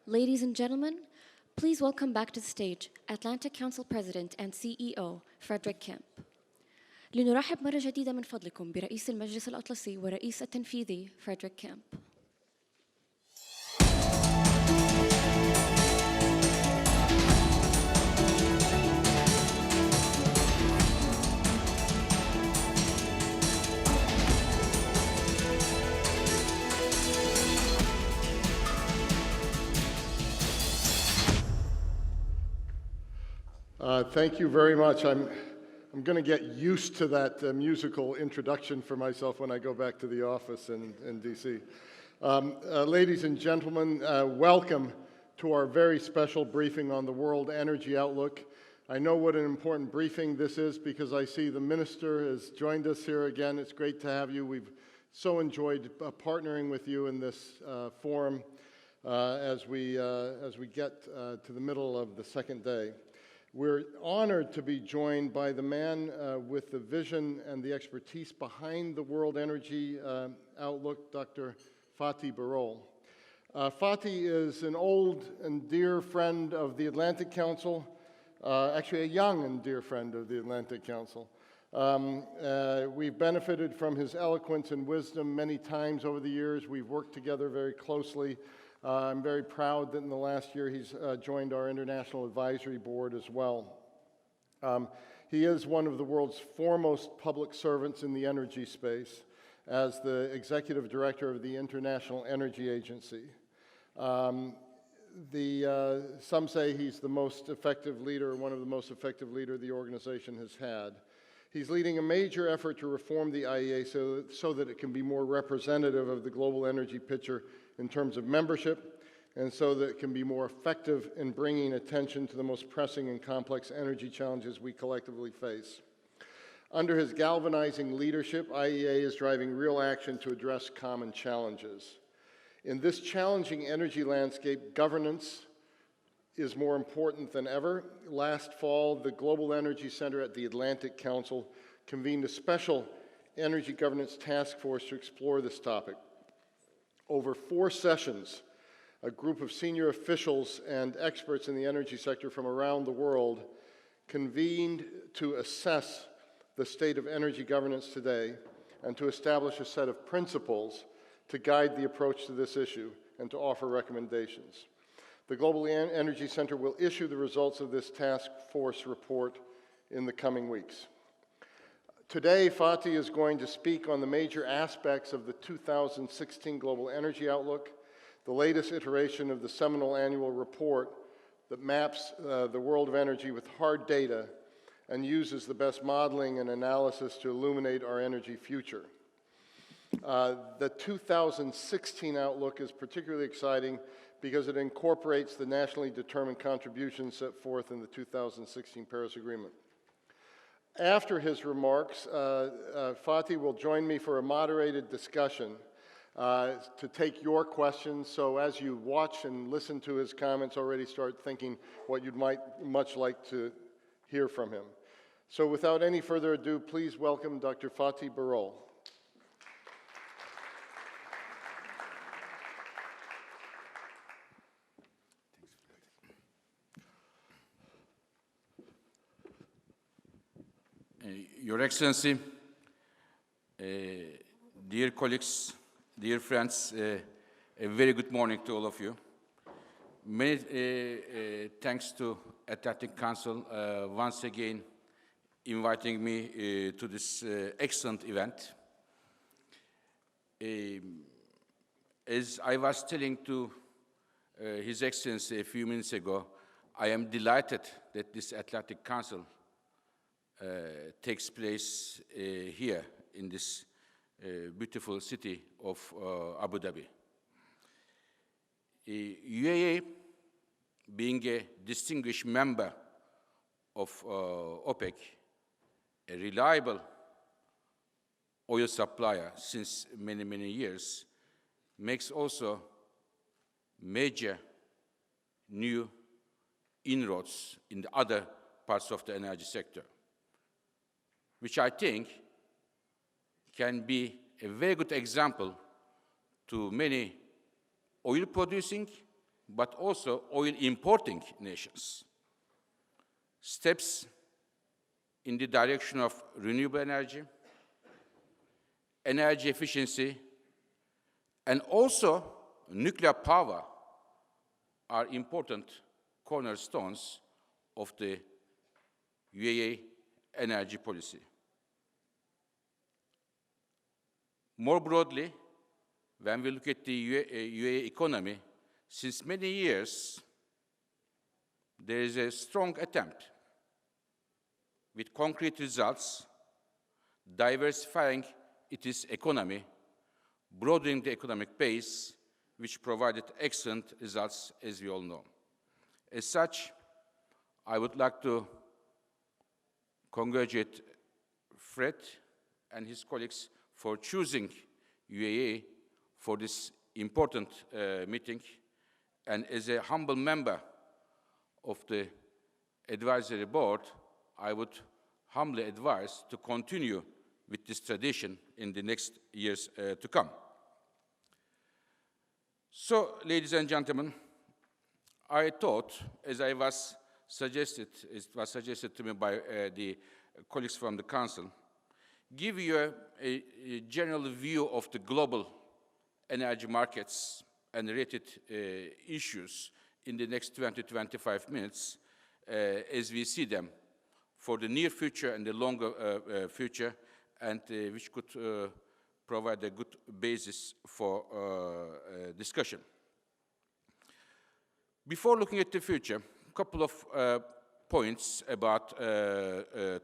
Ladies and gentlemen, please welcome back to the stage Atlantic Council President and CEO Frederick Kemp. لنرحب مرة جديدة من فضلكم برئيس المجلس الأطلسي ورئيس التنفيذي فريدريك كامب. Thank you very much. I'm going to get used to that musical introduction for myself when I go back to the office in D.C. Ladies and gentlemen, welcome to our very special briefing on the World Energy Outlook. I know what an important briefing this is because I see the Minister has joined us here again. It's great to have you. We've so enjoyed partnering with you in this forum as we get to the middle of the second day. We're honored to be joined by the man with the vision and the expertise behind the World Energy Outlook, Dr. Fatih Birol. Fatih is an old and dear friend of the Atlantic Council, actually a young and dear friend of the Atlantic Council. We've benefited from his eloquence and wisdom many times over the years. We've worked together very closely. I'm very proud that in the last year he's joined our International Advisory Board as well. He is one of the world's foremost public servants in the energy space as the Executive Director of the International Energy Agency. Some say he's the most effective leader, one of the most effective leaders the organization has had. He's leading a major effort to reform the IEA so that it can be more representative of the global energy picture in terms of membership, and so that it can be more effective in bringing attention to the most pressing and complex energy challenges we collectively face. Under his galvanizing leadership, IEA is driving real action to address common challenges. In this challenging energy landscape, governance is more important than ever. Last fall, the Global Energy Center at the Atlantic Council convened a special energy governance task force to explore this topic. Over 4 sessions, a group of senior officials and experts in the energy sector from around the world convened to assess the state of energy governance today and to establish a set of principles to guide the approach to this issue and to offer recommendations. The Global Energy Center will issue the results of this task force report in the coming weeks. Today, Fatih is going to speak on the major aspects of the 2016 Global Energy Outlook, the latest iteration of the seminal annual report that maps the world of energy with hard data and uses the best modeling and analysis to illuminate our energy future. The 2016 Outlook is particularly exciting because it incorporates the nationally determined contributions set forth in the 2016 Paris Agreement. After his remarks, Fatih will join me for a moderated discussion to take your questions. So as you watch and listen to his comments, already start thinking what you'd much like to hear from him. So without any further ado, please welcome Dr. Fatih Birol. Your Excellency, dear colleagues, dear friends, a very good morning to all of you. Many thanks to Atlantic Council once again inviting me to this excellent event. As I was telling to His Excellency a few minutes ago, I am delighted that this Atlantic Council takes place here in this beautiful city of Abu Dhabi. UAE, being a distinguished member of OPEC, a reliable oil supplier since many, many years, makes also major new inroads in the other parts of the energy sector, which I think can be a very good example to many oil-producing but also oil importing nations. Steps in the direction of renewable energy, energy efficiency, and also nuclear power are important cornerstones of the UAE energy policy. More broadly, when we look at the UAE economy, since many years, there is a strong attempt with concrete results, diversifying its economy, broadening the economic base, which provided excellent results, as we all know. As such, I would like to congratulate Fred and his colleagues for choosing UAE for this important meeting. And as a humble member of the advisory board, I would humbly advise to continue with this tradition in the next years to come. So, ladies and gentlemen, I thought, as it was suggested to me by the colleagues from the Council, give you a general view of the global energy markets and related issues in the next 20 to 25 minutes as we see them for the near future and the longer future, and which could provide a good basis for discussion. Before looking at the future, a couple of points about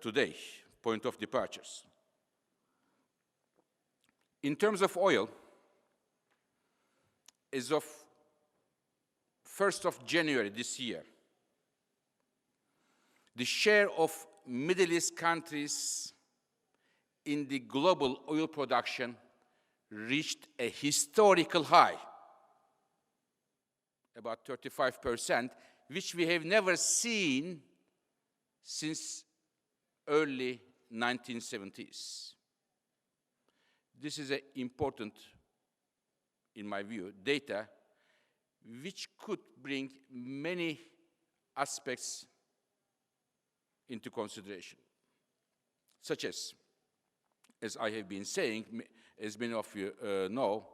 today, point of departures. In terms of oil, as of 1st of January this year, the share of Middle East countries in the global oil production reached a historical high, about 35%, which we have never seen since early 1970s. This is an important, in my view, data which could bring many aspects into consideration, such as I have been saying, as many of you know,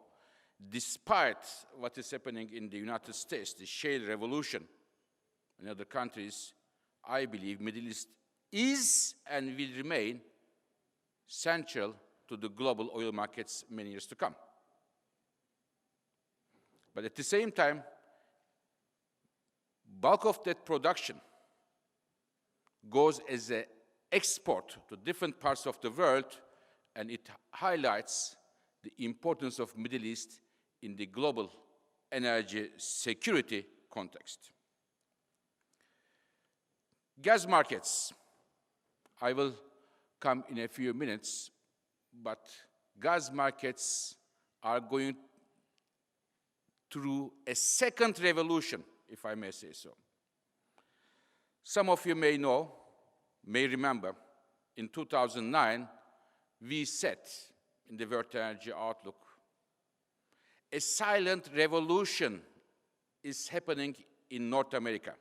despite what is happening in the United States, the shale revolution in other countries, I believe Middle East is and will remain central to the global oil markets many years to come. But at the same time, bulk of that production goes as an export to different parts of the world, and it highlights the importance of Middle East in the global energy security context. Gas markets. I will come in a few minutes, but gas markets are going through a second revolution, if I may say so. Some of you may know, may remember, in 2009, we said in the World Energy Outlook, a silent revolution is happening in North America,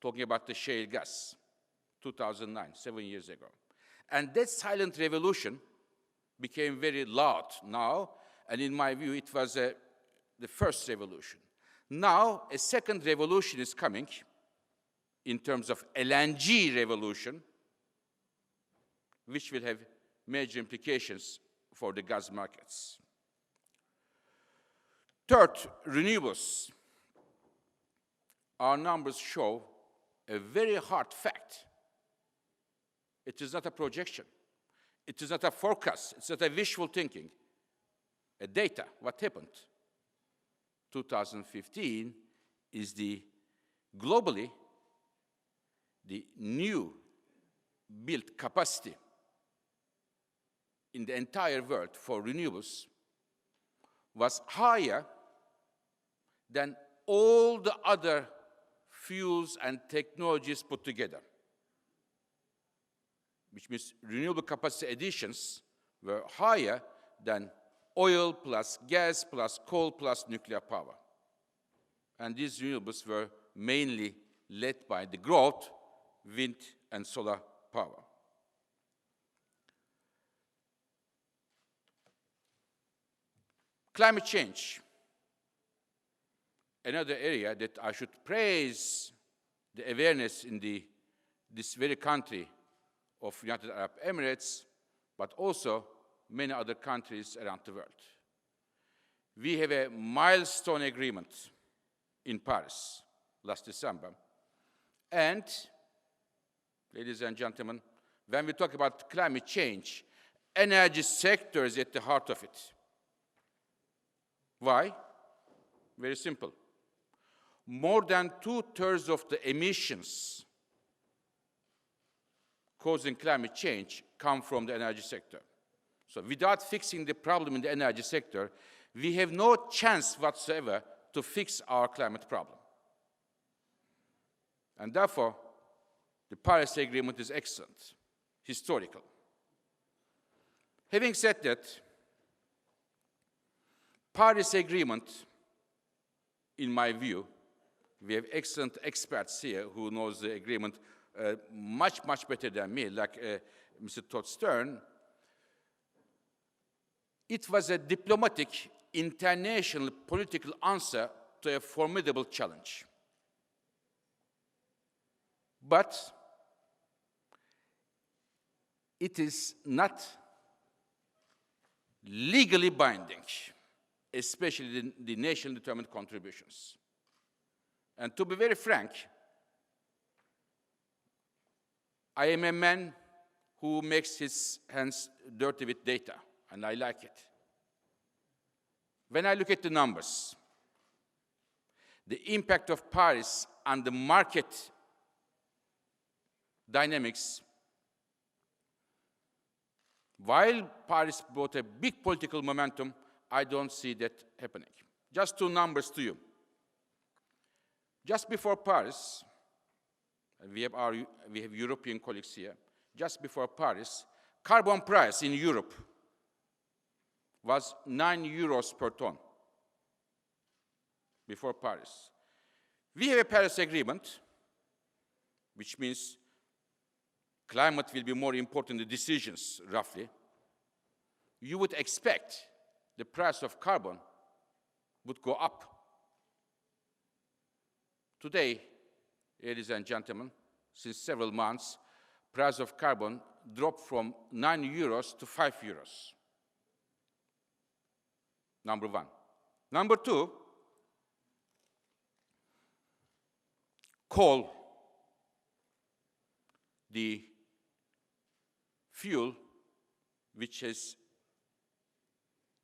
talking about the shale gas, 2009, 7 years ago. And that silent revolution became very loud now, and in my view, it was the first revolution. Now, a second revolution is coming in terms of LNG revolution, which will have major implications for the gas markets. Third, renewables. Our numbers show a very hard fact. It is not a projection. It is not a forecast. It's not a wishful thinking. A data, what happened? 2015 is globally, the new built capacity in the entire world for renewables was higher than all the other fuels and technologies put together, which means renewable capacity additions were higher than oil plus gas plus coal plus nuclear power. And these renewables were mainly led by the growth, wind and solar power. Climate change, another area that I should praise the awareness in this very country of United Arab Emirates, but also many other countries around the world. We have a milestone agreement in Paris last December. And, ladies and gentlemen, when we talk about climate change, energy sector is at the heart of it. Why? Very simple. More than 2/3 of the emissions causing climate change come from the energy sector. So without fixing the problem in the energy sector, we have no chance whatsoever to fix our climate problem. And therefore, the Paris Agreement is excellent, historical. Having said that, Paris Agreement, in my view, we have excellent experts here who knows the agreement much, much better than me, like Mr. Todd Stern. It was a diplomatic, international political answer to a formidable challenge. But it is not legally binding, especially the nation-determined contributions. And to be very frank, I am a man who makes his hands dirty with data, and I like it. When I look at the numbers, the impact of Paris on the market dynamics, while Paris brought a big political momentum, I don't see that happening. Just two numbers to you. Just before Paris, and we have European colleagues here, just before Paris, carbon price in Europe was 9 euros per ton before Paris. We have a Paris Agreement, which means climate will be more important in the decisions, roughly. You would expect the price of carbon would go up. Today, ladies and gentlemen, since several months, price of carbon dropped from 9 euros to 5 euros. Number one. Number two, coal, the fuel which has,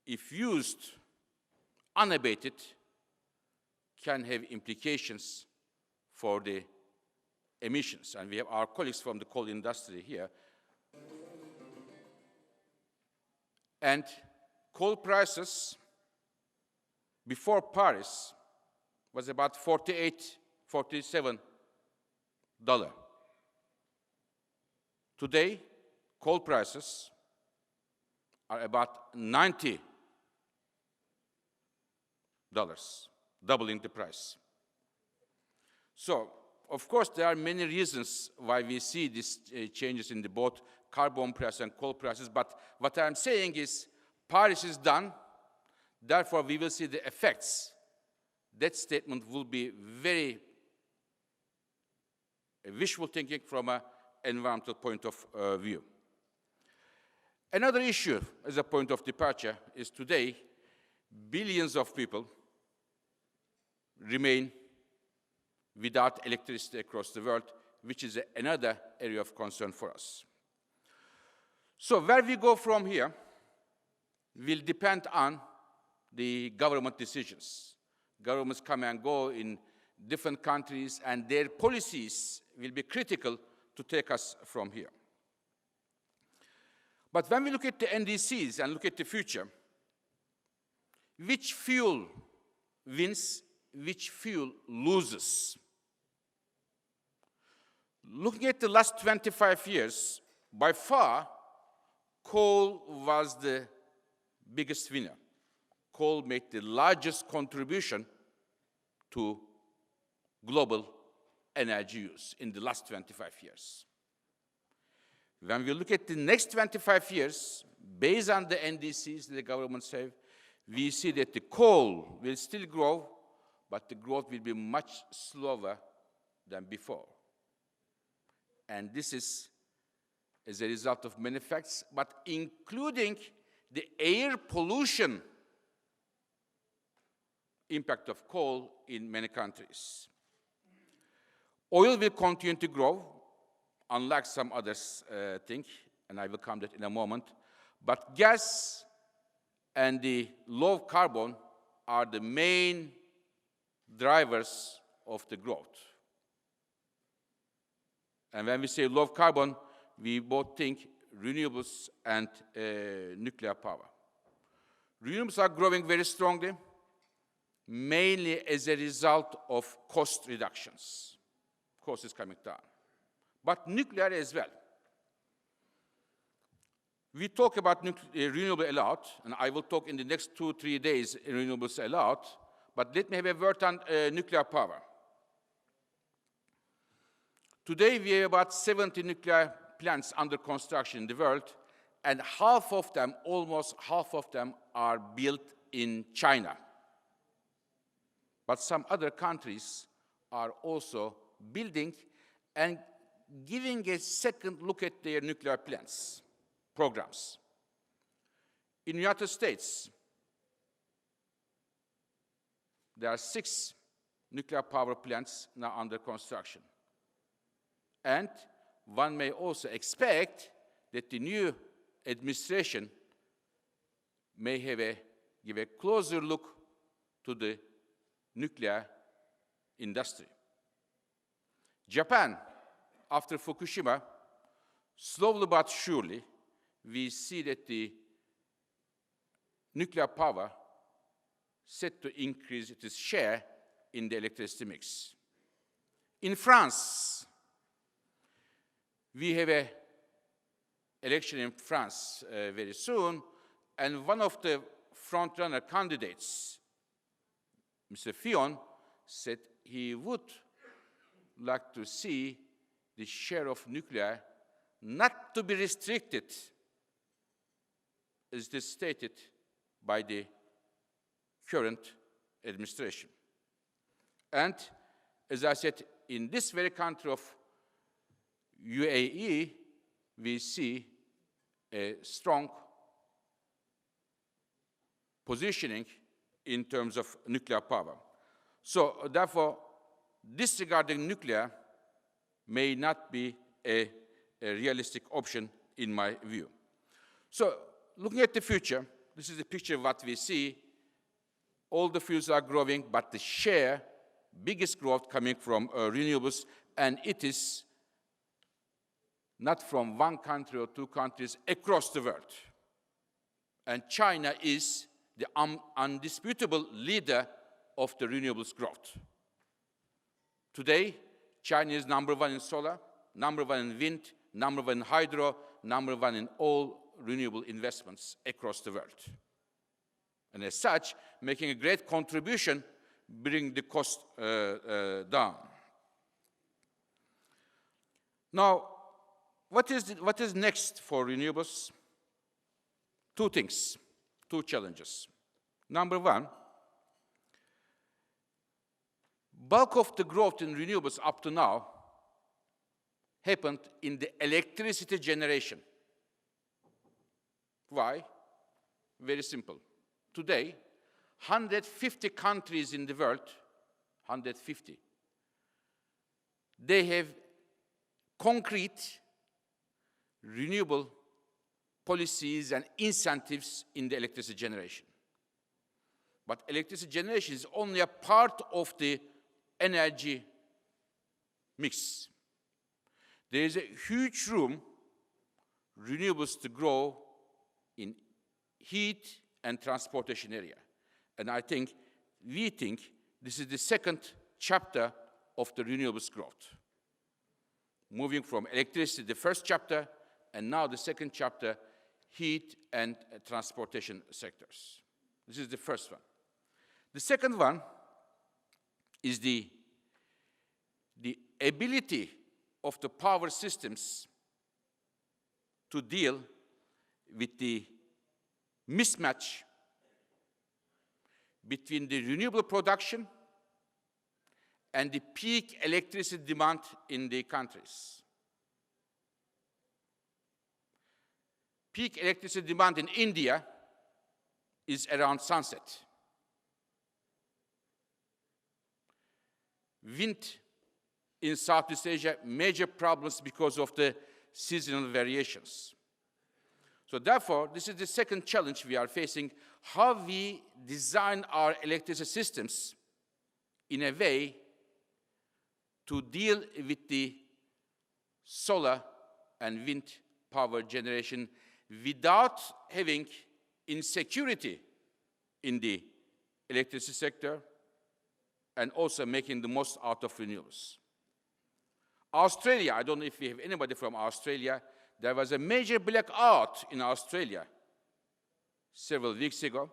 if used unabated, can have implications for the emissions. And we have our colleagues from the coal industry here. And coal prices before Paris was about $48, $47. Today, coal prices are about $90, doubling the price. So, of course, there are many reasons why we see these changes in both carbon price and coal prices, but what I'm saying is Paris is done, therefore we will see the effects. That statement will be very wishful thinking from an environmental point of view. Another issue as a point of departure is today, billions of people remain without electricity across the world, which is another area of concern for us. So where we go from here will depend on the government decisions. Governments come and go in different countries, and their policies will be critical to take us from here. But when we look at the NDCs and look at the future, which fuel wins, which fuel loses? Looking at the last 25 years, by far, coal was the biggest winner. Coal made the largest contribution to global energy use in the last 25 years. When we look at the next 25 years, based on the NDCs that the governments have, we see that the coal will still grow, but the growth will be much slower than before. And this is as a result of many facts, but including the air pollution impact of coal in many countries. Oil will continue to grow, unlike some others think, and I will come to that in a moment. But gas and the low carbon are the main drivers of the growth. And when we say low carbon, we both think renewables and nuclear power. Renewables are growing very strongly, mainly as a result of cost reductions. Cost is coming down. But nuclear as well. We talk about renewable a lot, and I will talk in the next 2-3 days renewables a lot, but let me have a word on nuclear power. Today, we have about 70 nuclear plants under construction in the world, and half of them, almost half of them, are built in China. But some other countries are also building and giving a second look at their nuclear plants, programs. In the United States, there are 6 nuclear power plants now under construction. And one may also expect that the new administration may give a closer look to the nuclear industry. Japan, after Fukushima, slowly but surely, we see that the nuclear power set to increase its share in the electricity mix. In France, we have an election in France very soon, and one of the front-runner candidates, Mr. Fillon, said he would like to see the share of nuclear not to be restricted, as it is stated by the current administration. And as I said, in this very country of UAE, we see a strong positioning in terms of nuclear power. So therefore, disregarding nuclear may not be a realistic option in my view. So looking at the future, this is a picture of what we see. All the fields are growing, but the share, biggest growth coming from renewables, and it is not from one country or 2 countries, across the world. And China is the undisputable leader of the renewables growth. Today, China is #1 in solar, #1 in wind, #1 in hydro, #1 in all renewable investments across the world. And as such, making a great contribution, bringing the cost down. Now, what is next for renewables? 2 things, 2 challenges. #1, bulk of the growth in renewables up to now happened in the electricity generation. Why? Very simple. Today, 150 countries in the world, 150, they have concrete renewable policies and incentives in the electricity generation. But electricity generation is only a part of the energy mix. There is a huge room renewables to grow in heat and transportation area. And we think this is the second chapter of the renewables growth. Moving from electricity, the first chapter, and now the second chapter, heat and transportation sectors. This is the first one. The second one is the ability of the power systems to deal with the mismatch between the renewable production and the peak electricity demand in the countries. Peak electricity demand in India is around sunset. Wind in Southeast Asia, major problems because of the seasonal variations. So therefore, this is the second challenge we are facing, how we design our electricity systems in a way to deal with the solar and wind power generation without having insecurity in the electricity sector and also making the most out of renewables. Australia, I don't know if we have anybody from Australia, there was a major blackout in Australia several weeks ago,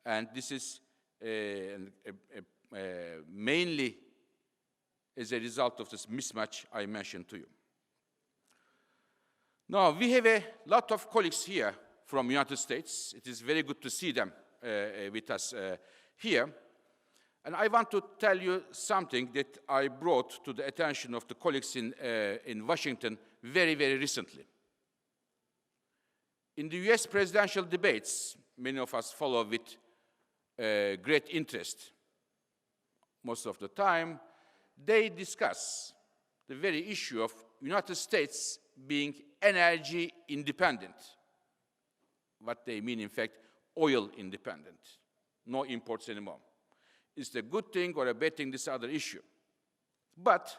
and this is mainly as a result of this mismatch I mentioned to you. Now, we have a lot of colleagues here from the United States. It is very good to see them with us here. And I want to tell you something that I brought to the attention of the colleagues in Washington very, very recently. In the US presidential debates, many of us follow with great interest. Most of the time, they discuss the very issue of United States being energy independent. What they mean, in fact, oil independent. No imports anymore. Is it a good thing or a bad thing? This is another issue. But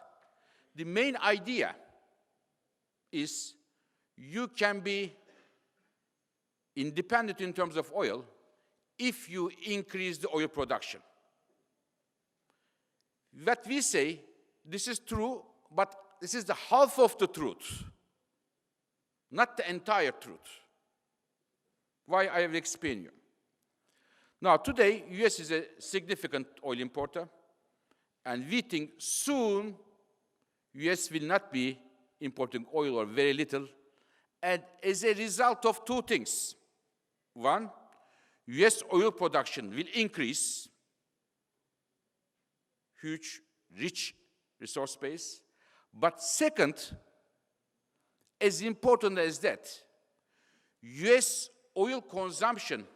the main idea is you can be independent in terms of oil if you increase the oil production. What we say, this is true, but this is the half of the truth, not the entire truth. Why? I will explain you. Now, today, US is a significant oil importer, and we think soon US will not be importing oil or very little, and as a result of two things. One, US oil production will increase, huge, rich resource base. But second, as important as that, US oil consumption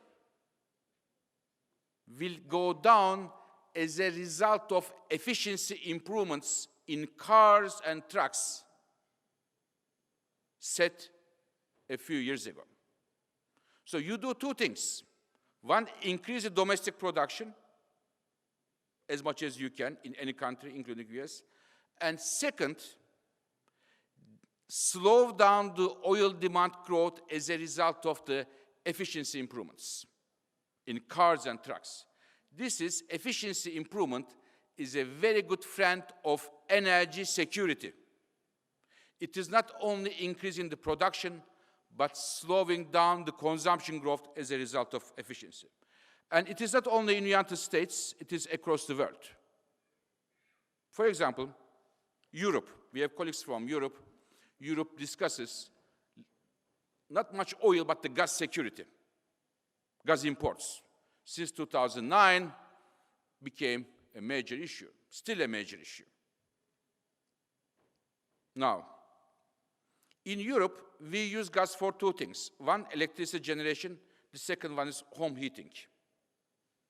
will go down as a result of efficiency improvements in cars and trucks set a few years ago. So you do two things. One, increase the domestic production as much as you can in any country, including US. And second, slow down the oil demand growth as a result of the efficiency improvements in cars and trucks. This is efficiency improvement is a very good friend of energy security. It is not only increasing the production, but slowing down the consumption growth as a result of efficiency. And it is not only in the United States, it is across the world. For example, Europe. We have colleagues from Europe. Europe discusses not much oil, but the gas security, gas imports. Since 2009, became a major issue, still a major issue. Now, in Europe, we use gas for two things. One, electricity generation. The second one is home heating.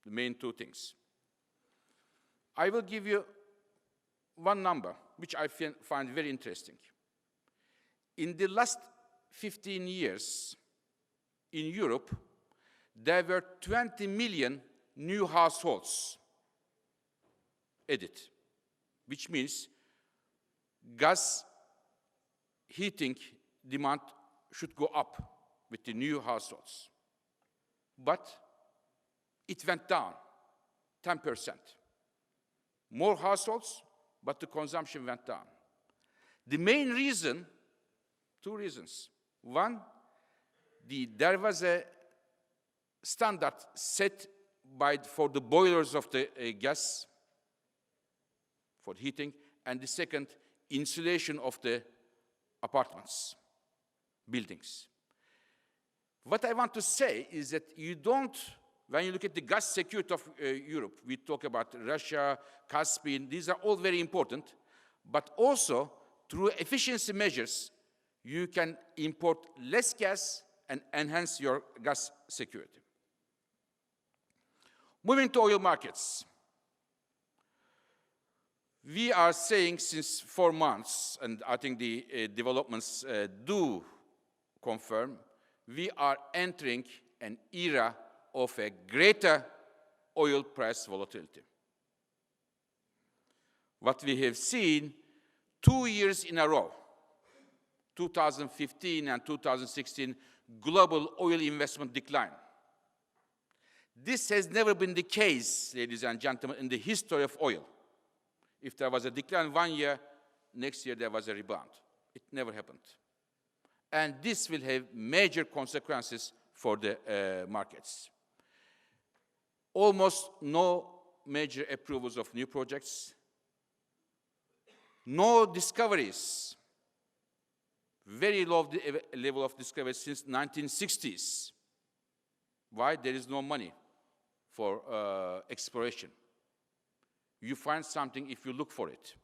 The main two things. I will give you one number, which I find very interesting. In the last 15 years, in Europe, there were 20 million new households added, which means gas heating demand should go up with the new households. But it went down 10%. More households, but the consumption went down. The main reason, two reasons. One, there was a standard set for the boilers of the gas for heating, and the second, insulation of the apartments, buildings. What I want to say is that you don't, when you look at the gas security of Europe, we talk about Russia, Caspian, these are all very important, but also through efficiency measures, you can import less gas and enhance your gas security. Moving to oil markets. We are saying since 4 months, and I think the developments do confirm, we are entering an era of a greater oil price volatility. What we have seen 2 years in a row, 2015 and 2016, global oil investment decline. This has never been the case, ladies and gentlemen, in the history of oil. If there was a decline 1 year, next year there was a rebound. It never happened. And this will have major consequences for the markets. Almost no major approvals of new projects, no discoveries, very low level of discoveries since 1960s. Why? There is no money for exploration. You find something if you look for it.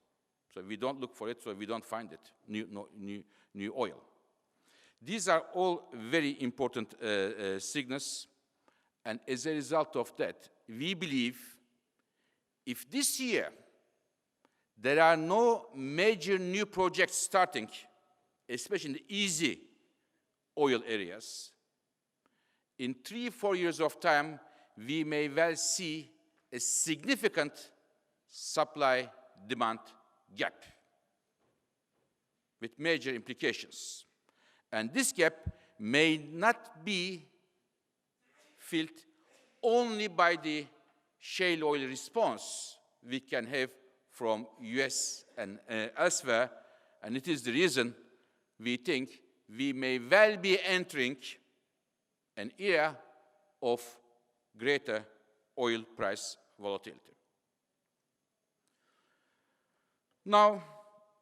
So we don't look for it, so we don't find it, new oil. These are all very important signals, and as a result of that, we believe if this year there are no major new projects starting, especially in the easy oil areas, in 3-4 years of time, we may well see a significant supply-demand gap with major implications. And this gap may not be filled only by the shale oil response we can have from US and elsewhere, and it is the reason we think we may well be entering an era of greater oil price volatility. Now,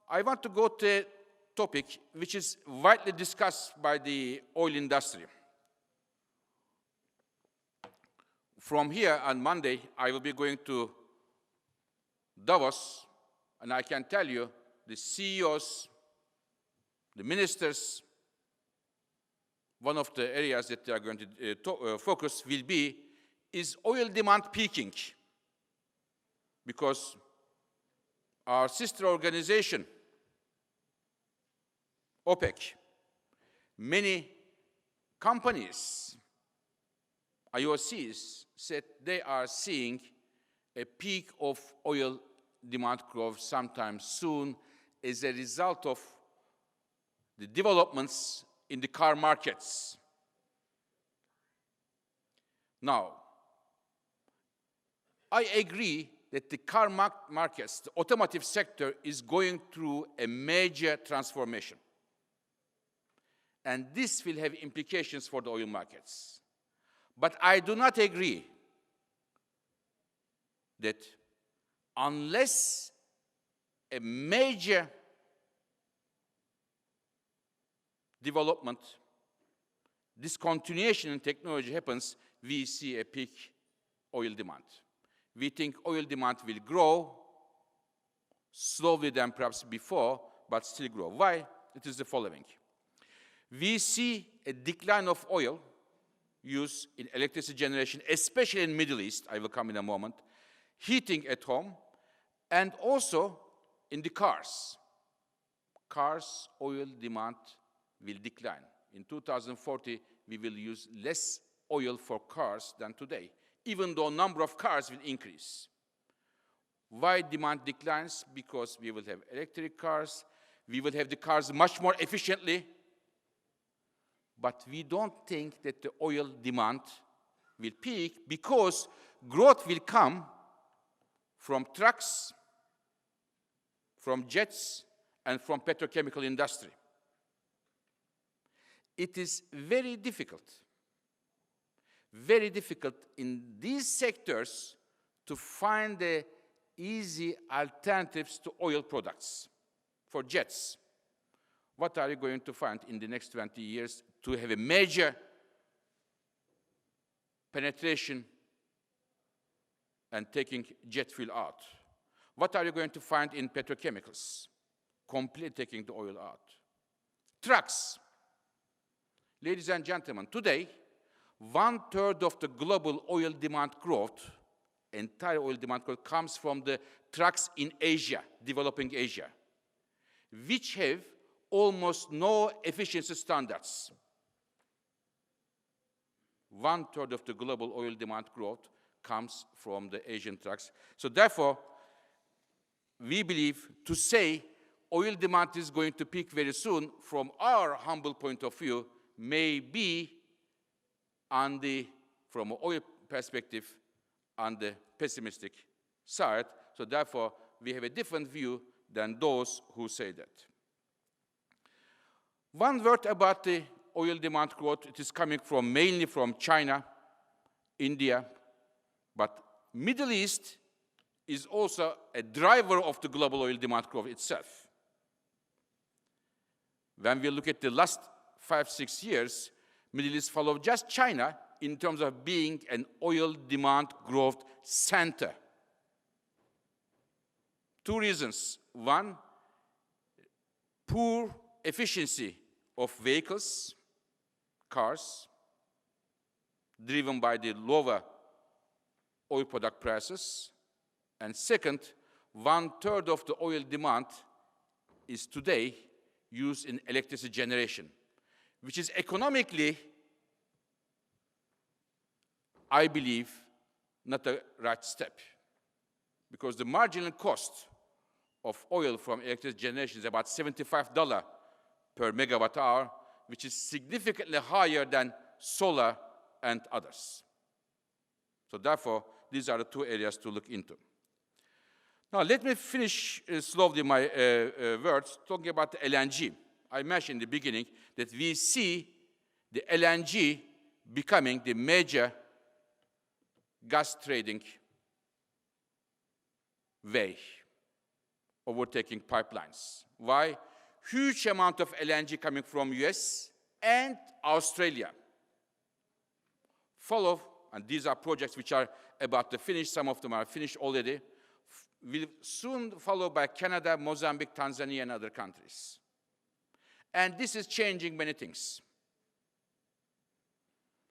I want to go to a topic which is widely discussed by the oil industry. From here on Monday, I will be going to Davos, and I can tell you the CEOs, the ministers, one of the areas that they are going to focus will be, is oil demand peaking? Because our sister organization, OPEC, many companies, IOCs, said they are seeing a peak of oil demand growth sometime soon as a result of the developments in the car markets. Now, I agree that the car markets, the automotive sector, is going through a major transformation. And this will have implications for the oil markets. But I do not agree that unless a major development, discontinuation in technology happens, we see a peak oil demand. We think oil demand will grow slowly than perhaps before, but still grow. Why? It is the following. We see a decline of oil use in electricity generation, especially in the Middle East, I will come in a moment, heating at home, and also in the cars. Cars, oil demand will decline. In 2040, we will use less oil for cars than today, even though number of cars will increase. Why demand declines? Because we will have electric cars, we will have the cars much more efficiently, but we don't think that the oil demand will peak because growth will come from trucks, from jets, and from petrochemical industry. It is very difficult, very difficult in these sectors to find the easy alternatives to oil products for jets. What are you going to find in the next 20 years to have a major penetration and taking jet fuel out? What are you going to find in petrochemicals? Completely taking the oil out. Trucks. Ladies and gentlemen, today, 1/3 of the global oil demand growth, entire oil demand growth, comes from the trucks in Asia, developing Asia, which have almost no efficiency standards. 1/3 of the global oil demand growth comes from the Asian trucks. So therefore, we believe to say oil demand is going to peak very soon, from our humble point of view, may be from an oil perspective, on the pessimistic side. So therefore, we have a different view than those who say that. One word about the oil demand growth. It is coming mainly from China, India, but Middle East is also a driver of the global oil demand growth itself. When we look at the last 5-6 years, Middle East followed just China in terms of being an oil demand growth center. 2 reasons. One, poor efficiency of vehicles, cars, driven by the lower oil product prices. And second, 1/3 of the oil demand is today used in electricity generation, which is economically, I believe, not a right step. Because the marginal cost of oil from electricity generation is about $75 per megawatt hour, which is significantly higher than solar and others. So therefore, these are the 2 areas to look into. Now, let me finish slowly my words talking about the LNG. I mentioned in the beginning that we see the LNG becoming the major gas trading way, overtaking pipelines. Why? Huge amount of LNG coming from US and Australia. And these are projects which are about to finish. Some of them are finished already. Will soon follow by Canada, Mozambique, Tanzania, and other countries. And this is changing many things,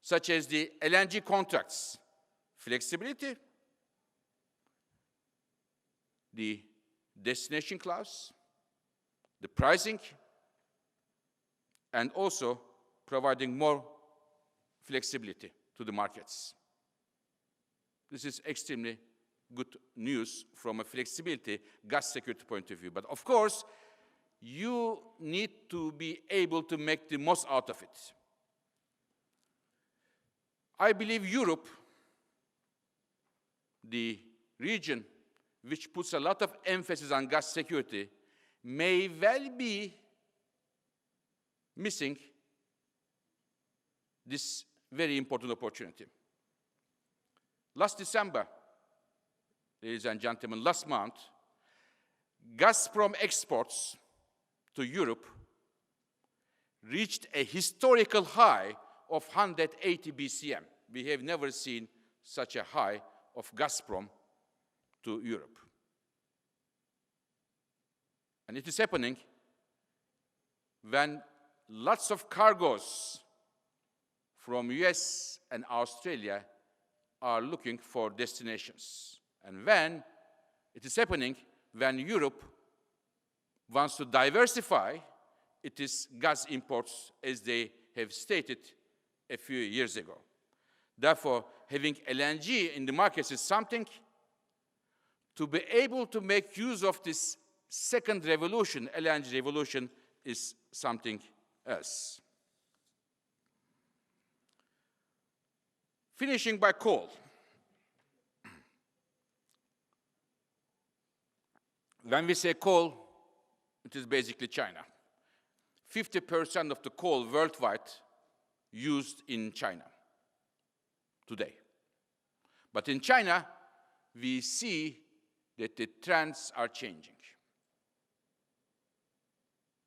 such as the LNG contracts, flexibility, the destination clause, the pricing, and also providing more flexibility to the markets. This is extremely good news from a flexibility, gas security point of view. But of course, you need to be able to make the most out of it. I believe Europe, the region which puts a lot of emphasis on gas security, may well be missing this very important opportunity. Last December, ladies and gentlemen, last month, Gazprom exports to Europe reached a historical high of 180 BCM. We have never seen such a high of Gazprom to Europe. And it is happening when lots of cargoes from US and Australia are looking for destinations. And when it is happening when Europe wants to diversify its gas imports, as they have stated a few years ago. Therefore, having LNG in the markets is something. To be able to make use of this second revolution, LNG revolution, is something else. Finishing by coal. When we say coal, it is basically China. 50% of the coal worldwide used in China. today. But in China, we see that the trends are changing.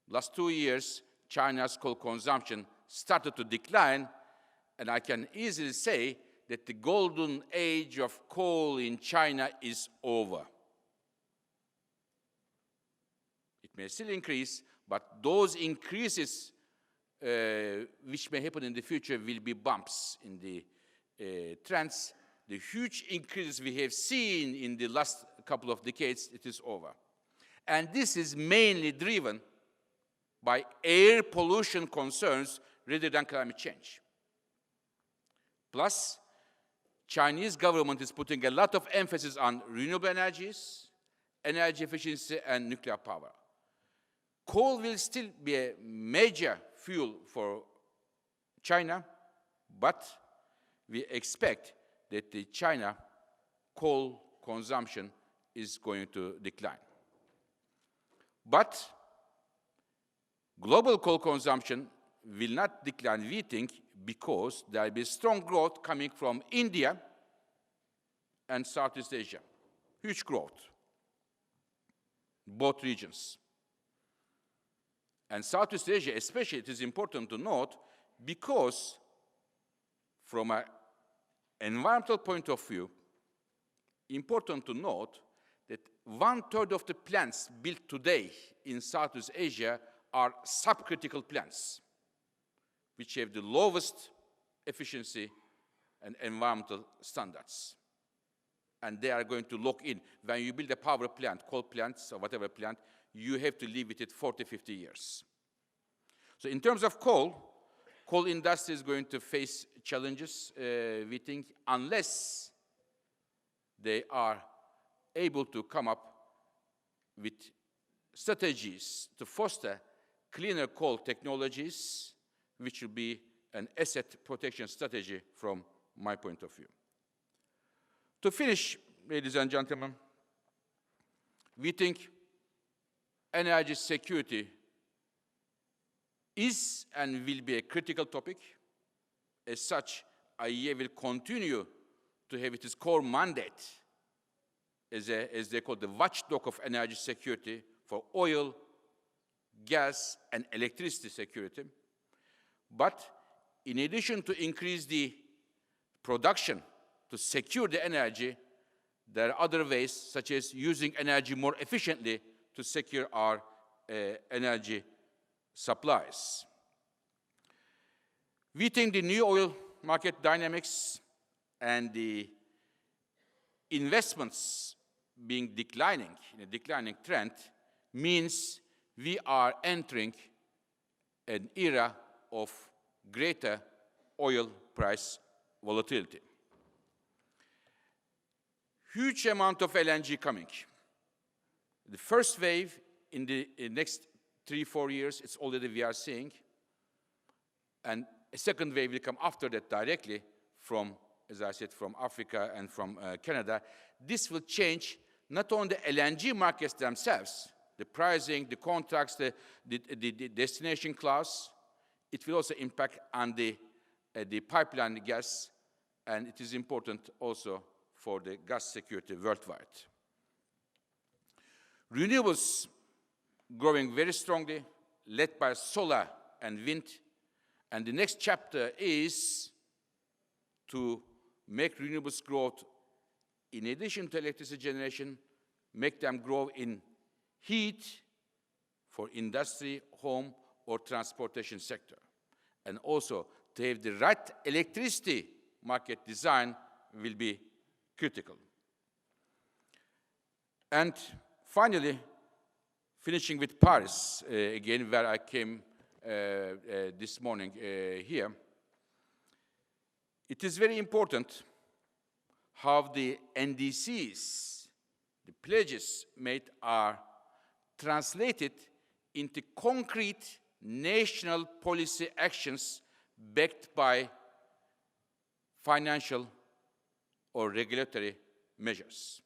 Last 2 years, China's coal consumption started to decline, and I can easily say that the golden age of coal in China is over. It may still increase, but those increases which may happen in the future will be bumps in the trends. The huge increases we have seen in the last couple of decades, it is over. And this is mainly driven by air pollution concerns rather than climate change. Plus, Chinese government is putting a lot of emphasis on renewable energies, energy efficiency, and nuclear power. Coal will still be a major fuel for China, but we expect that the China coal consumption is going to decline. But global coal consumption will not decline, we think, because there will be strong growth coming from India and Southeast Asia. Huge growth, both regions. And Southeast Asia, especially, it is important to note, because from an environmental point of view, important to note that 1/3 of the plants built today in Southeast Asia are subcritical plants, which have the lowest efficiency and environmental standards. And they are going to lock in. When you build a power plant, coal plants, or whatever plant, you have to live with it 40, 50 years. So in terms of coal industry is going to face challenges, we think, unless they are able to come up with strategies to foster cleaner coal technologies, which will be an asset protection strategy from my point of view. To finish, ladies and gentlemen, we think energy security is and will be a critical topic. As such, IEA will continue to have its core mandate as they call the watchdog of energy security for oil, gas, and electricity security. But in addition to increase the production to secure the energy, there are other ways, such as using energy more efficiently to secure our energy supplies. We think the new oil market dynamics and the investments being declining, in a declining trend, means we are entering an era of greater oil price volatility. Huge amount of LNG coming. The first wave in the next 3-4 years, it's already we are seeing. And a second wave will come after that directly from, as I said, from Africa and from Canada. This will change not only the LNG markets themselves, the pricing, the contracts, the destination clause. It will also impact on the pipeline gas, and it is important also for the gas security worldwide. Renewables growing very strongly, led by solar and wind. And the next chapter is to make renewables growth, in addition to electricity generation, make them grow in heat for industry, home, or transportation sector. And also to have the right electricity market design will be critical. And finally, finishing with Paris, again, where I came this morning here, it is very important how the NDCs, the pledges made, are translated into concrete national policy actions backed by financial or regulatory measures.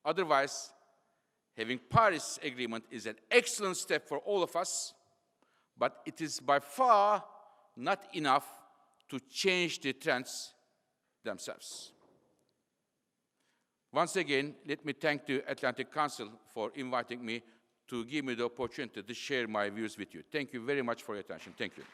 Otherwise, having Paris Agreement is an excellent step for all of us, but it is by far not enough to change the trends themselves. Once again, let me thank the Atlantic Council for inviting me to give me the opportunity to share my views with you. Thank you very much for your attention. Thank you.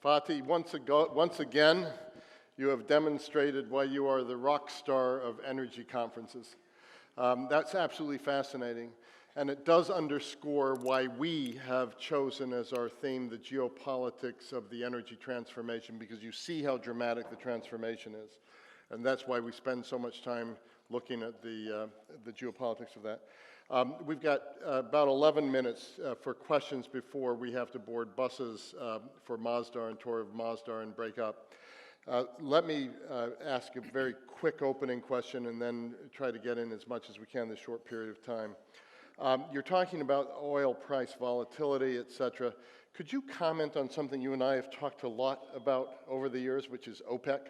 Fatih, once again, you have demonstrated why you are the rock star of energy conferences. That's absolutely fascinating, and it does underscore why we have chosen as our theme the geopolitics of the energy transformation, because you see how dramatic the transformation is, and that's why we spend so much time looking at the geopolitics of that. We've got about 11 minutes for questions before we have to board buses for Masdar and tour of Masdar and break up. Let me ask a very quick opening question and then try to get in as much as we can in this short period of time. You're talking about oil price volatility, et cetera. Could you comment on something you and I have talked a lot about over the years, which is OPEC,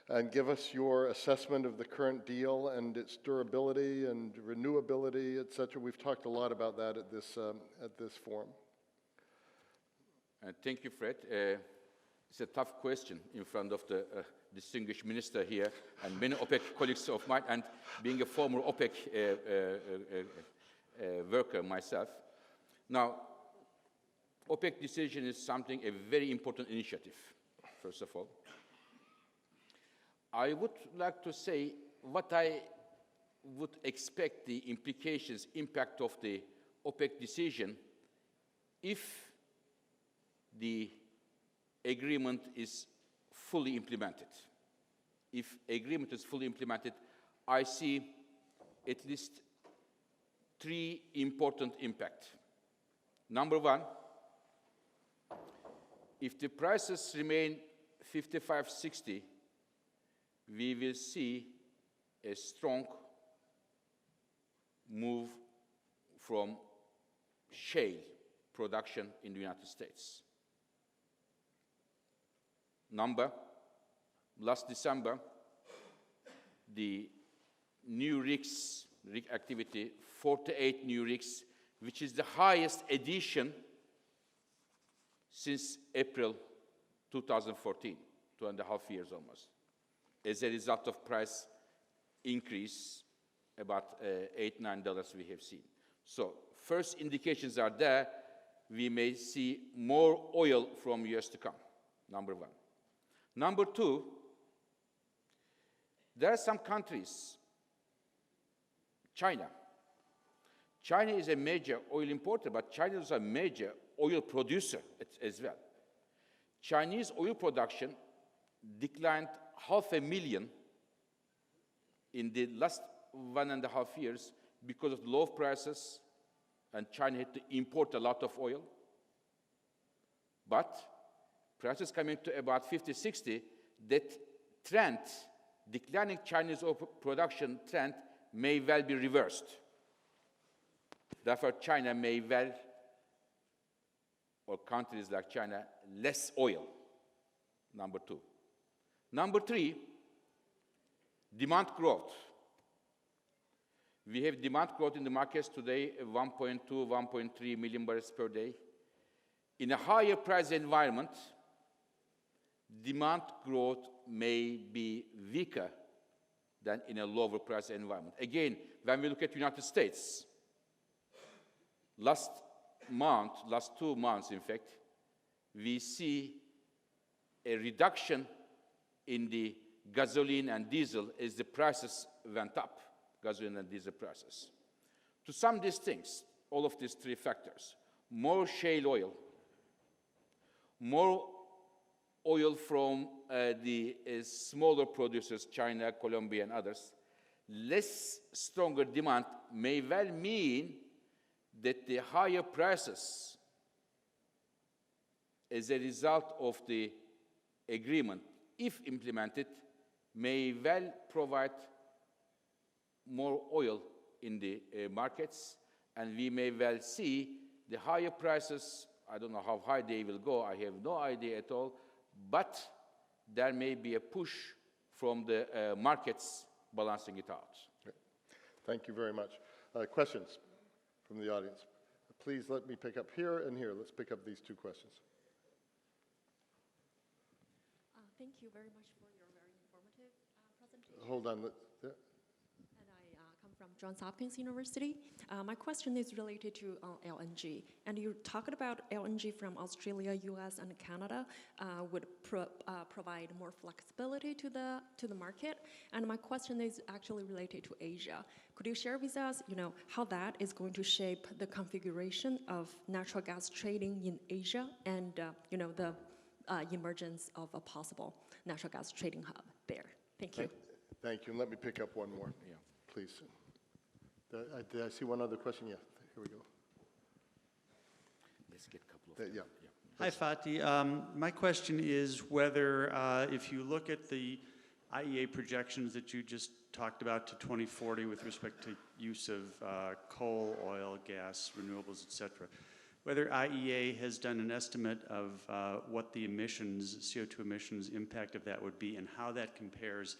and give us your assessment of the current deal and its durability and renewability, et cetera? We've talked a lot about that at this forum. Thank you, Fred. It's a tough question in front of the distinguished minister here and many OPEC colleagues of mine, and being a former OPEC worker myself. Now, OPEC decision is something, a very important initiative, first of all. I would like to say what I would expect the implications, impact of the OPEC decision if the agreement is fully implemented. If agreement is fully implemented, I see at least 3 important impacts. Number one, if the prices remain 55-60, we will see a strong move from shale production in the United States. Last December, the new rig activity, 48 new rigs, which is the highest addition since April 2014, 2.5 years almost, as a result of price increase, about $8-9 we have seen. So first indications are there. We may see more oil from US to come, number one. Number two, there are some countries, China. China is a major oil importer, but China is a major oil producer as well. Chinese oil production declined 500,000 in the last 1.5 years because of low prices, and China had to import a lot of oil. But prices coming to about 50-60, that trend, declining Chinese oil production trend, may well be reversed. Therefore, China may well, or countries like China, less oil, number two. Number three, demand growth. We have demand growth in the markets today, 1.2, 1.3 million barrels per day. In a higher price environment, demand growth may be weaker than in a lower price environment. Again, when we look at the United States, last 2 months, in fact, we see a reduction in the gasoline and diesel as the prices went up, gasoline and diesel prices. To sum these things, all of these 3 factors, more shale oil, more oil from the smaller producers, China, Colombia, and others, less stronger demand may well mean that the higher prices as a result of the agreement, if implemented, may well provide more oil in the markets, and we may well see the higher prices. I don't know how high they will go, I have no idea at all, but there may be a push from the markets balancing it out. Thank you very much. Questions? from the audience? Please let me pick up here and here. Let's pick up these two questions. Thank you very much for your very informative presentation. Hold on. And I come from Johns Hopkins University. My question is related to LNG. And you talked about LNG from Australia, US, and Canada would provide more flexibility to the market. And my question is actually related to Asia. Could you share with us, how that is going to shape the configuration of natural gas trading in Asia and, the emergence of a possible natural gas trading hub there? Thank you. Thank you. And let me pick up one more, please. Did I see one other question? Yeah, here we go. Let's get a couple of Yeah. Hi, Fatih. My question is whether, if you look at the IEA projections that you just talked about to 2040 with respect to use of coal, oil, gas, renewables, et cetera, whether IEA has done an estimate of what the emissions, CO2 emissions impact of that would be and how that compares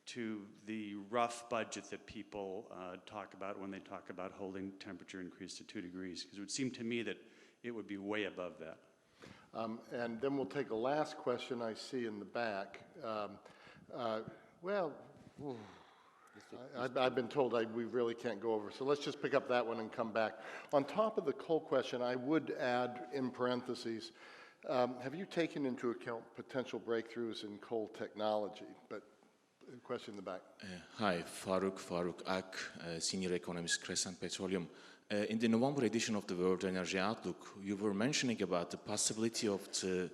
to the rough budget that people talk about when they talk about holding temperature increase to 2 degrees. Because it would seem to me that it would be way above that. And then we'll take a last question I see in the back. I've been told we really can't go over, so let's just pick up that one and come back. On top of the coal question, I would add in parentheses, have you taken into account potential breakthroughs in coal technology? But question in the back. Hi, Farooq Ak, Senior Economist, Crescent Petroleum. In the November edition of the World Energy Outlook, you were mentioning about the possibility of the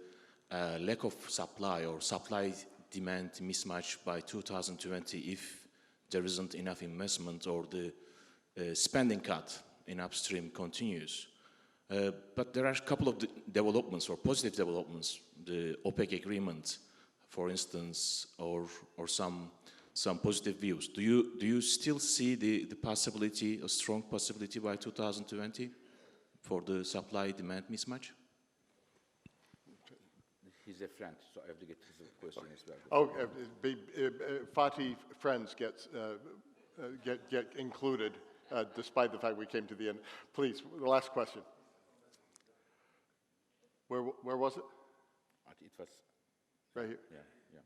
lack of supply or supply-demand mismatch by 2020 if there isn't enough investment or the spending cut in upstream continues. But there are a couple of developments or positive developments, the OPEC agreement, for instance, or some positive views. Do you still see the possibility, a strong possibility by 2020 for the supply-demand mismatch? He's a friend, so I have to get his question as well. Oh, Fatih friends get included, despite the fact we came to the end. Please, the last question. Where was it? It was right here. Yeah.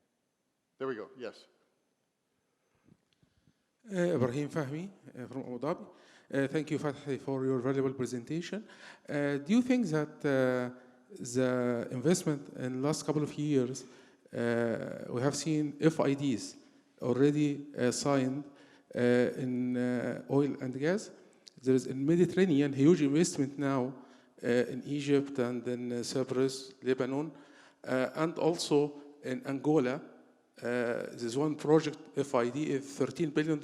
There we go. Yes. Ibrahim Fahmi from Abu Dhabi. Thank you, Fatih, for your valuable presentation. Do you think that the investment in the last couple of years, we have seen FIDs already signed in oil and gas? There is in Mediterranean huge investment now in Egypt and in Cyprus, Lebanon, and also in Angola. There's one project, FID, is $13 billion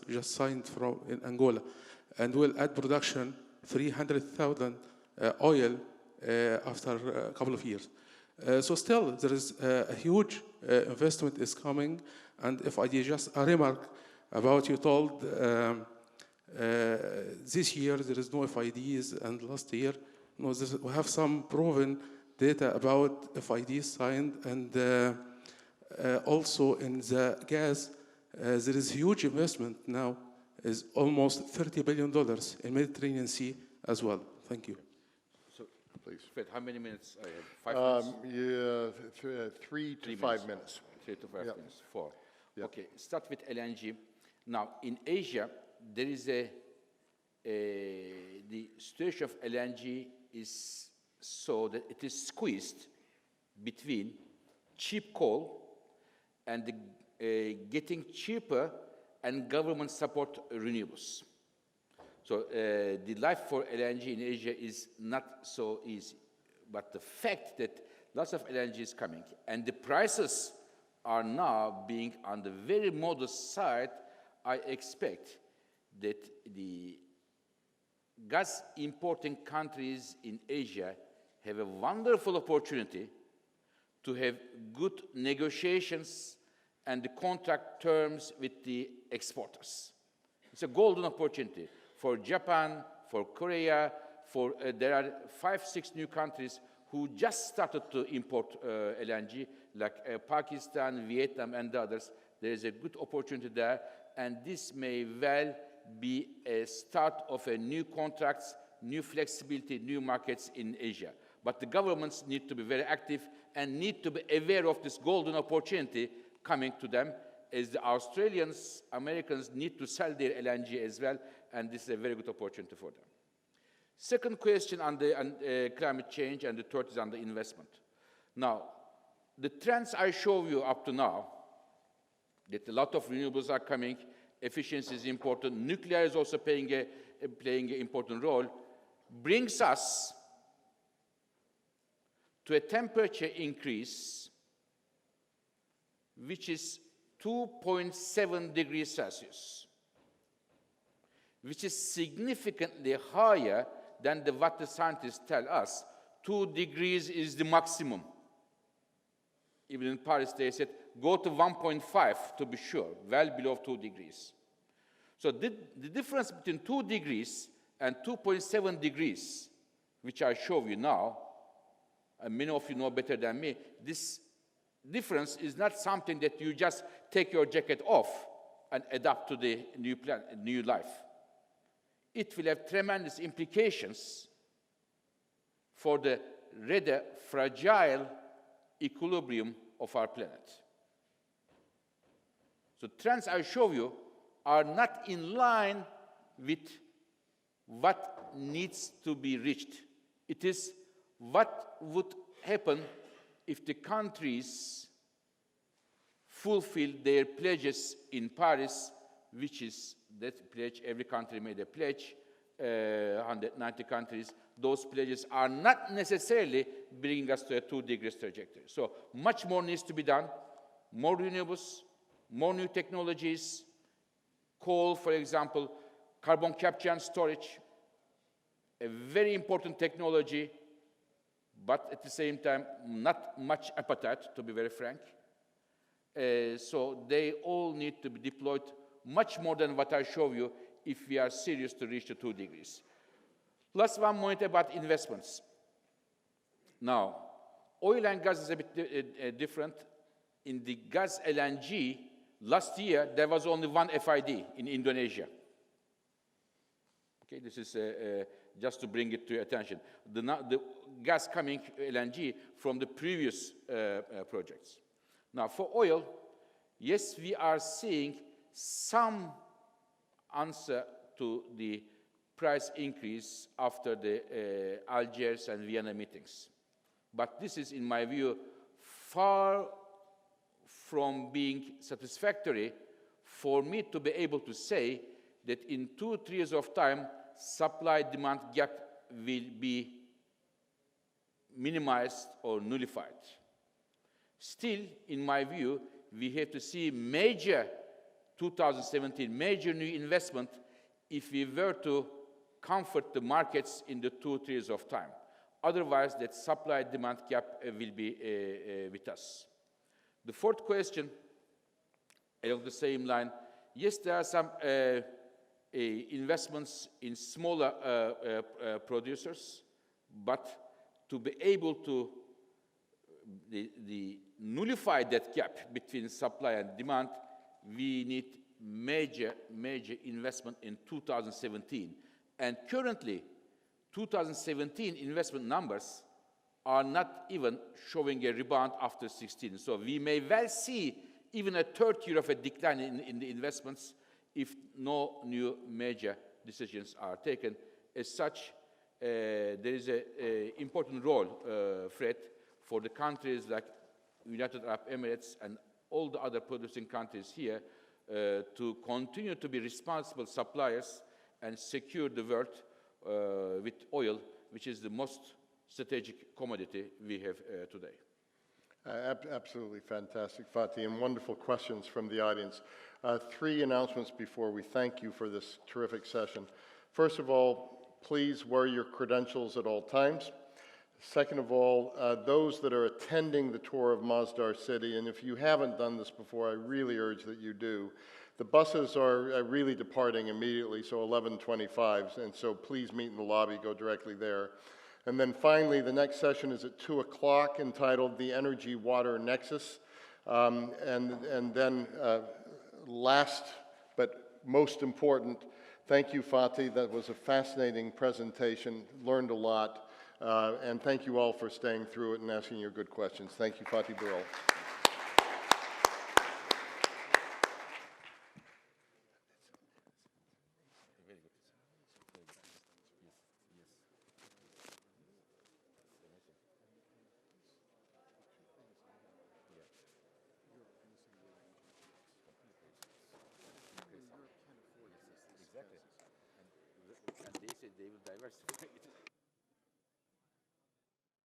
just signed in Angola, and will add production 300,000 oil after a couple of years. So still, there is a huge investment is coming, and FID, just a remark about you told this year there is no FIDs, and last year, we have some proven data about FIDs signed, and also in the gas, there is huge investment now, is almost $30 billion in Mediterranean Sea as well. Thank you. So, Please. Fred, how many minutes? I have 5 minutes? Yeah, 3 to 3 5 minutes. 3 to 5 Yep. minutes. 4. Yep. Okay, start with LNG. Now, in Asia, there is the situation of LNG is so that it is squeezed between cheap coal and getting cheaper and government support renewables. So the life for LNG in Asia is not so easy. But the fact that lots of LNG is coming and the prices are now being on the very modest side, I expect that the gas importing countries in Asia have a wonderful opportunity to have good negotiations and the contract terms with the exporters. It's a golden opportunity for Japan, for Korea, there are 5, 6 new countries who just started to import LNG, like Pakistan, Vietnam, and others. There is a good opportunity there, and this may well be a start of a new contracts, new flexibility, new markets in Asia. But the governments need to be very active and need to be aware of this golden opportunity coming to them, as the Australians, Americans need to sell their LNG as well, and this is a very good opportunity for them. Second question on the climate change, and the third is on the investment. Now, the trends I show you up to now, that a lot of renewables are coming, efficiency is important, nuclear is also playing an important role, brings us to a temperature increase which is 2.7 degrees Celsius, which is significantly higher than what the scientists tell us. 2 degrees is the maximum. Even in Paris, they said, go to 1.5 to be sure, well below 2 degrees. So the difference between 2 degrees and 2.7 degrees, which I show you now, and many of you know better than me, this difference is not something that you just take your jacket off and adapt to the new life. It will have tremendous implications for the rather fragile equilibrium of our planet. So trends I show you are not in line with what needs to be reached. It is what would happen if the countries fulfill their pledges in Paris, which is that pledge, every country made a pledge, 190 countries. Those pledges are not necessarily bringing us to a 2 degrees trajectory. So much more needs to be done, more renewables, more new technologies, coal, for example, carbon capture and storage, a very important technology, but at the same time, not much appetite, to be very frank. So they all need to be deployed much more than what I show you if we are serious to reach the 2 degrees. Last one point about investments. Now, oil and gas is a bit different. In the gas LNG, last year, there was only one FID in Indonesia. Okay, this is just to bring it to your attention. The gas coming LNG from the previous projects. Now, for oil, yes, we are seeing some answer to the price increase after the Algiers and Vienna meetings. But this is, in my view, far from being satisfactory for me to be able to say that in 2-3 years of time, supply-demand gap will be minimized or nullified. Still, in my view, we have to see major 2017, major new investment if we were to comfort the markets in the 2-3 years of time. Otherwise, that supply-demand gap will be with us. The fourth question, along the same line, yes, there are some investments in smaller producers, but to be able to nullify that gap between supply and demand, we need major investment in 2017. And currently, 2017 investment numbers are not even showing a rebound after 16. So we may well see even a third year of a decline in the investments if no new major decisions are taken. As such, there is an important role, Fred, for the countries like United Arab Emirates and all the other producing countries here to continue to be responsible suppliers and secure the world with oil, which is the most strategic commodity we have today. Absolutely fantastic, Fatih, and wonderful questions from the audience. 3 announcements before we thank you for this terrific session. First of all, please wear your credentials at all times. Second of all, those that are attending the tour of Masdar City, and if you haven't done this before, I really urge that you do. The buses are really departing immediately, so 11:25, and so please meet in the lobby, go directly there. And then finally, the next session is at 2 o'clock, entitled The Energy Water Nexus. And then last but most important, Thank you, Fatih. That was a fascinating presentation. Learned a lot. And thank you all for staying through it and asking your good questions. Thank you, Fatih Birol. Exactly. And they said they will diversify it.